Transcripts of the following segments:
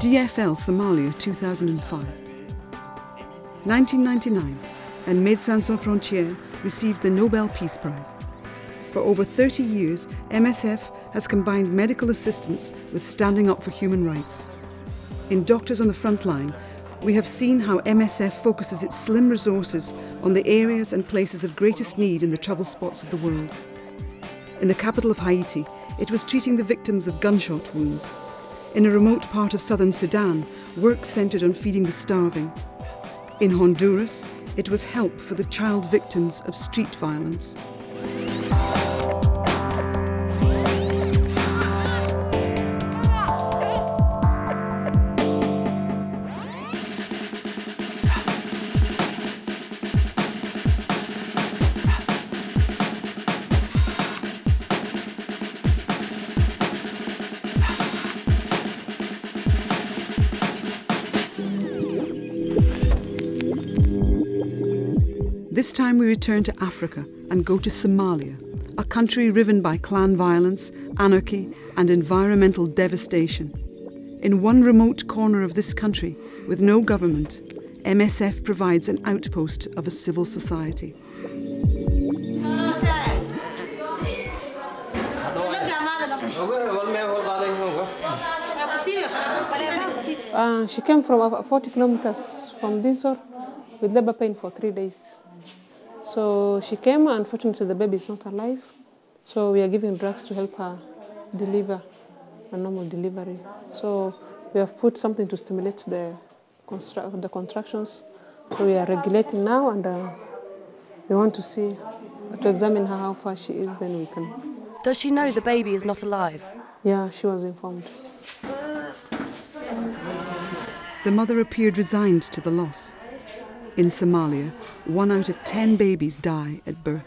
DFL Somalia 2005. 1999, and Medecins Sans Frontières received the Nobel Peace Prize. For over 30 years, MSF has combined medical assistance with standing up for human rights. In Doctors on the Front Line, we have seen how MSF focuses its slim resources on the areas and places of greatest need in the trouble spots of the world. In the capital of Haiti, it was treating the victims of gunshot wounds. In a remote part of southern Sudan, work centred on feeding the starving. In Honduras, it was help for the child victims of street violence. This time we return to Africa and go to Somalia, a country riven by clan violence, anarchy and environmental devastation. In one remote corner of this country, with no government, MSF provides an outpost of a civil society. She came from about 40 kilometers from Dinsoor with labor pain for 3 days. So she came, unfortunately the baby is not alive. So we are giving drugs to help her deliver a normal delivery. So we have put something to stimulate the contractions. So we are regulating now, and we want to see, to examine her how far she is, then we can. Does she know the baby is not alive? Yeah, she was informed. The mother appeared resigned to the loss. In Somalia, 1 out of 10 babies die at birth.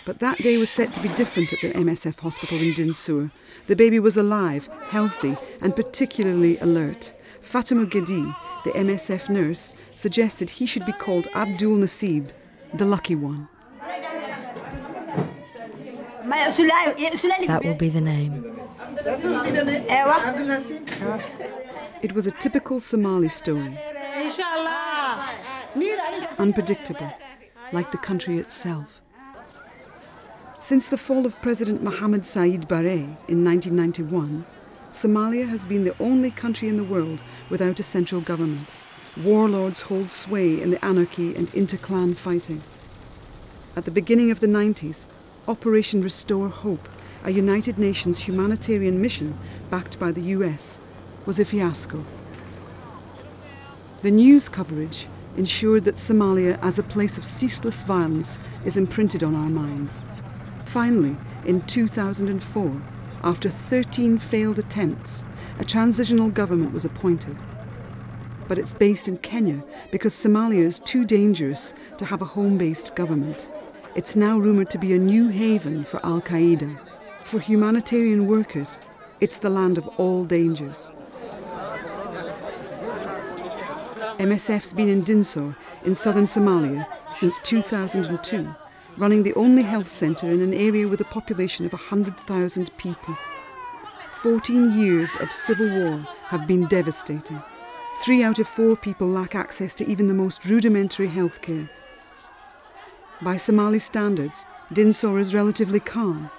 But that day was set to be different at the MSF hospital in Dinsoor. The baby was alive, healthy, and particularly alert. Fatima Gedi, the MSF nurse, suggested he should be called Abdul Nasib, the lucky one. That will be the name. It was a typical Somali story. Unpredictable, like the country itself. Since the fall of President Mohammed Said Barre in 1991, Somalia has been the only country in the world without a central government. Warlords hold sway in the anarchy and inter-clan fighting. At the beginning of the 90s, Operation Restore Hope, a United Nations humanitarian mission backed by the US, was a fiasco. The news coverage ensured that Somalia as a place of ceaseless violence is imprinted on our minds. Finally, in 2004, after 13 failed attempts, a transitional government was appointed. But it's based in Kenya because Somalia is too dangerous to have a home-based government. It's now rumoured to be a new haven for Al-Qaeda. For humanitarian workers, it's the land of all dangers. MSF's been in Dinsoor, in southern Somalia, since 2002, running the only health centre in an area with a population of 100,000 people. 14 years of civil war have been devastating. 3 out of 4 people lack access to even the most rudimentary health care. By Somali standards, Dinsoor is relatively calm,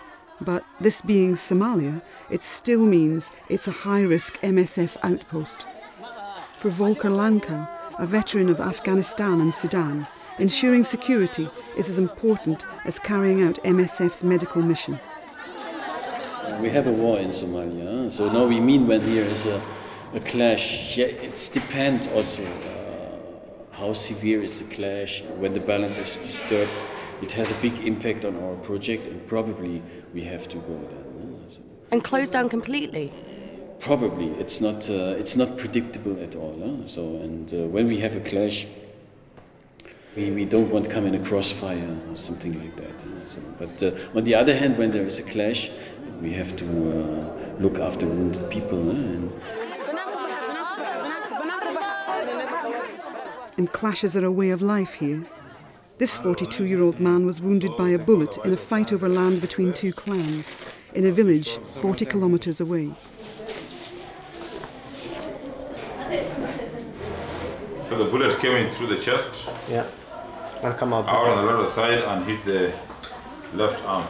but this being Somalia, it still means it's a high-risk MSF outpost. For Volker Lankau, a veteran of Afghanistan and Sudan, ensuring security is as important as carrying out MSF's medical mission. We have a war in Somalia, so now we mean when here is a clash. Yeah, it depends also how severe is the clash. When the balance is disturbed, it has a big impact on our project, and probably we have to go there. So. And close down completely? Probably. It's not predictable at all. When we have a clash, we don't want to come in a crossfire or something like that. But on the other hand, when there is a clash, we have to look after wounded people. And clashes are a way of life here. This 42-year-old man was wounded by a bullet in a fight over land between 2 clans. in a village 40 kilometres away. So the bullet came in through the chest, yeah, and come out on the other side and hit the left arm.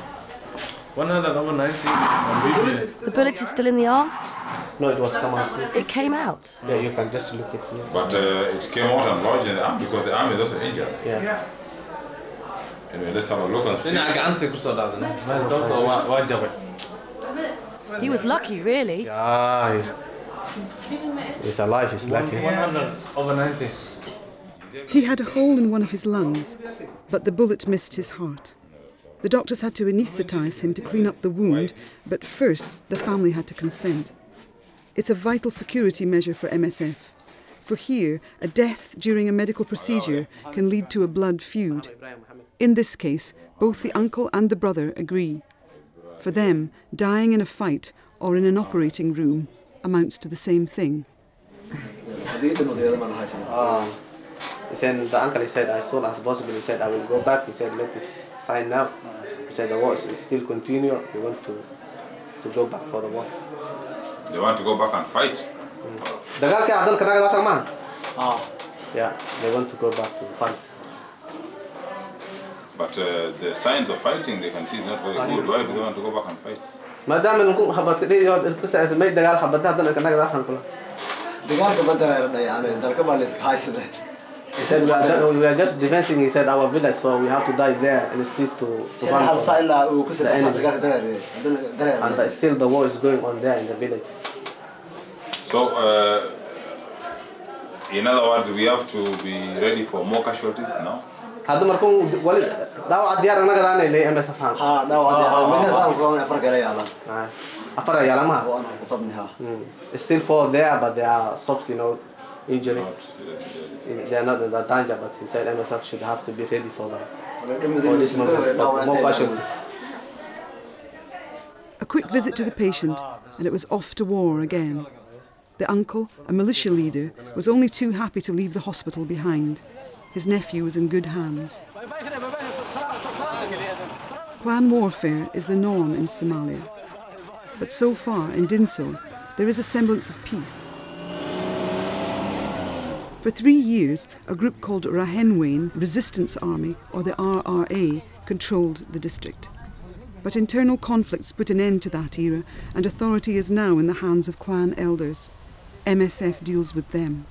190. The bullet is still in the arm? No, it was come out. It came out? Yeah, you can just look at it. But it came out and lodged in the arm because the arm is also injured. Yeah. Anyway, let's have a look and see. He was lucky, really. Yeah, he's alive, he's lucky. 190. He had a hole in one of his lungs, but the bullet missed his heart. The doctors had to anaesthetise him to clean up the wound, but first the family had to consent. It's a vital security measure for MSF. For here, a death during a medical procedure can lead to a blood feud. In this case, both the uncle and the brother agree. For them, dying in a fight or in an operating room amounts to the same thing. He said, the uncle, he said, as soon as possible, he said, I will go back. He said, let it sign now. He said, the war is still continue. We want to go back for the war. They want to go back and fight? Yeah, they want to go back to fight. But the signs of fighting they can see is not very good. Why do they want to go back and fight? He said, we are just defending, he said, our village, so we have to die there instead to run from the enemy. And still the war is going on there in the village. So, in other words, we have to be ready for more casualties now? Still 4 there, but they are soft, injury. They are not in the danger, but he said MSF should have to be ready for them. For this moment, more casualties. A quick visit to the patient, and it was off to war again. The uncle, a militia leader, was only too happy to leave the hospital behind. His nephew was in good hands. Clan warfare is the norm in Somalia. But so far, in Dinsoor, there is a semblance of peace. For 3 years, a group called Rahenwain Resistance Army, or the RRA, controlled the district. But internal conflicts put an end to that era, and authority is now in the hands of clan elders. MSF deals with them.